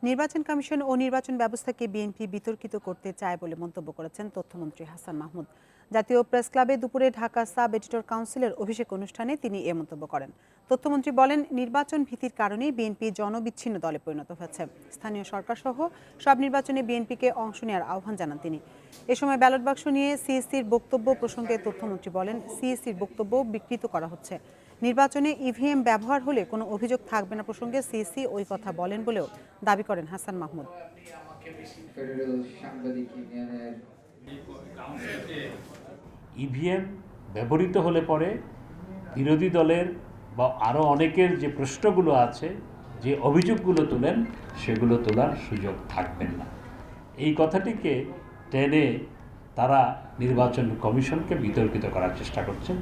নির্বাচন কমিশন ও নির্বাচন ব্যবস্থাকে বিএনপি বিতর্কিত করতে চায় বলে মন্তব্য করেছেন তথ্যমন্ত্রী হাসান মাহমুদ। জাতীয় প্রেস ক্লাবে দুপুরে ঢাকা সাব এডিটর কাউন্সিলের অভিষেক অনুষ্ঠানে তিনি এ মন্তব্য করেন। তথ্যমন্ত্রী বলেন, নির্বাচন ভীতির কারণেই বিএনপি জনবিচ্ছিন্ন দলে পরিণত হয়েছে। স্থানীয় সরকার সহ সব নির্বাচনে বিএনপিকে অংশ নেওয়ার আহ্বান জানান তিনি। এ সময় ব্যালট বাক্স নিয়ে সিইসির বক্তব্য প্রসঙ্গে তথ্যমন্ত্রী বলেন, সিইসির বক্তব্য বিকৃত করা হচ্ছে। নির্বাচনে ইভিএম ব্যবহার হলে কোনো অভিযোগ থাকবে না প্রসঙ্গে সিইসি ওই কথা বলেন বলেও দাবি করেন হাসান মাহমুদ। ইভিএম ব্যবহৃত হলে পরে বিরোধী দলের বা আরও অনেকের যে প্রশ্নগুলো আছে, যে অভিযোগগুলো তোলেন, সেগুলো তোলার সুযোগ থাকবেন না। এই কথাটিকে টেনে তারা নির্বাচন কমিশনকে বিতর্কিত করার চেষ্টা করছেন।